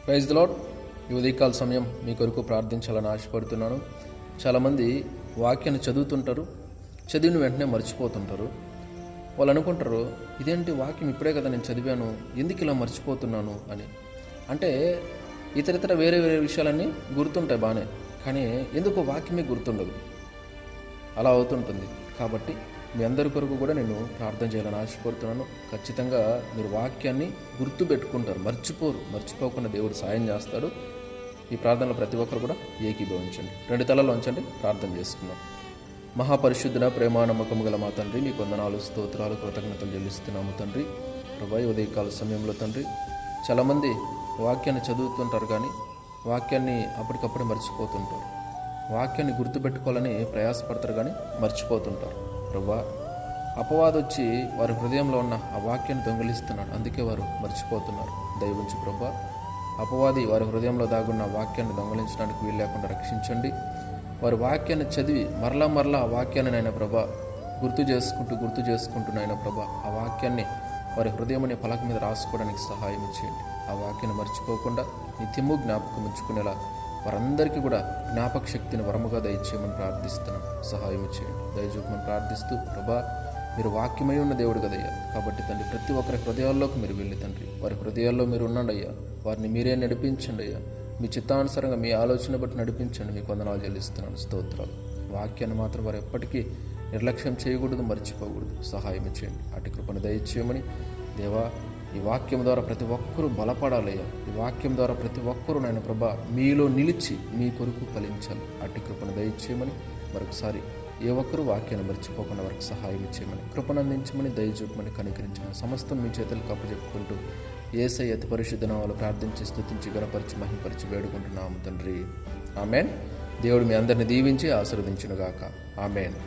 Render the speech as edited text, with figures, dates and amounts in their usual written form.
Praise the lord. ఈ ఉదయకాల సమయం మీ కొరకు ప్రార్థించాలని ఆశపడుతున్నాను. చాలామంది వాక్యాన్ని చదువుతుంటారు, చదివిన వెంటనే మర్చిపోతుంటారు. వాళ్ళు అనుకుంటారు, ఇదేంటి వాక్యం ఇప్పుడే కదా నేను చదివాను, ఎందుకు ఇలా మర్చిపోతున్నాను అని. అంటే ఇతరితర వేరే వేరే విషయాలన్నీ గుర్తుంటాయి బాగానే, కానీ ఎందుకో వాక్యమే గుర్తుండదు. అలా అవుతుంటుంది. కాబట్టి మీ అందరి కొరకు కూడా నేను ప్రార్థన చేయాలని ఆశపడుతున్నాను. ఖచ్చితంగా మీరు వాక్యాన్ని గుర్తుపెట్టుకుంటారు, మర్చిపోకుండా దేవుడు సాయం చేస్తాడు. ఈ ప్రార్థనలో ప్రతి ఒక్కరు కూడా ఏకీభవించండి. 2 తలలు ఉంచండి, ప్రార్థన చేసుకుందాం. మహాపరిశుద్ధుడ, ప్రేమ నమ్మకం గల మా తండ్రి, మీకు వందనాలు, స్తోత్రాలు, కృతజ్ఞతలు చెల్లిస్తున్నాము తండ్రి. ప్రభా, ఉదయకాల సమయంలో తండ్రి చాలామంది వాక్యాన్ని చదువుతుంటారు, కానీ వాక్యాన్ని అప్పటికప్పుడే మర్చిపోతుంటారు. వాక్యాన్ని గుర్తుపెట్టుకోవాలని ప్రయాసపడతారు, కానీ మర్చిపోతుంటారు. ప్రభా, అపవాది వచ్చి వారి హృదయంలో ఉన్న ఆ వాక్యాన్ని దొంగిలిస్తున్నాడు, అందుకే వారు మర్చిపోతున్నారు. దయవుంచి ప్రభా, అపవాది వారి హృదయంలో దాగున్న వాక్యాన్ని దొంగిలించడానికి వీలు లేకుండా రక్షించండి. వారి వాక్యాన్ని చదివి మరలా ఆ వాక్యాన్ని నాయన ప్రభా గుర్తు చేసుకుంటూ నాయన ప్రభా ఆ వాక్యాన్ని వారి హృదయం అనే పలక మీద రాసుకోవడానికి సహాయం చేయండి. ఆ వాక్యాన్ని మర్చిపోకుండా నిత్యము జ్ఞాపకం ఉంచుకునేలా వారందరికీ కూడా జ్ఞాపక శక్తిని వరముగా దయచేయమని ప్రార్థిస్తున్నాం. సహాయం చేయండి, దయచూపమని ప్రార్థిస్తూ ప్రభా, మీరు వాక్యమై ఉన్న దేవుడు కదయ్యా. కాబట్టి తండ్రి, ప్రతి ఒక్కరి హృదయాల్లోకి మీరు వెళ్ళి తండ్రి, వారి హృదయాల్లో మీరు ఉన్నాడు అయ్యా. వారిని మీరే నడిపించండి అయ్యా. మీ చిత్తానుసారంగా మీ ఆలోచన బట్టి నడిపించండి. మీకు వందనాలు చెల్లిస్తున్నాను, స్తోత్రాలు. వాక్యాన్ని మాత్రం వారు ఎప్పటికీ నిర్లక్ష్యం చేయకూడదు, మర్చిపోకూడదు. సహాయం చేయండి. అటు కృపను దయచేయమని దేవా, ఈ వాక్యం ద్వారా ప్రతి ఒక్కరూ బలపడాలయ్యా. ఈ వాక్యం ద్వారా ప్రతి ఒక్కరూ నాయన ప్రభా మీలో నిలిచి మీ కొరకు ఫలించాలి. అట్టి కృపను దయచేయమని మరొకసారి ఏ ఒక్కరూ వాక్యాన్ని మర్చిపోకుండా వారికి సహాయం చేయమని, కృపను అందించమని, దయచూపమని, కనికరించమని సమస్తం మీ చేతులకు అప్పచెప్పుకుంటూ యేసయ్య అతి పరిశుద్ధ నామములో ప్రార్థించి, స్తుతించి, గణపరిచి, మహిమపరిచి వేడుకుంటున్నాము తండ్రి. ఆమెన్. దేవుడు మీ అందరిని దీవించి ఆశీర్వదించునుగాక. ఆమెన్.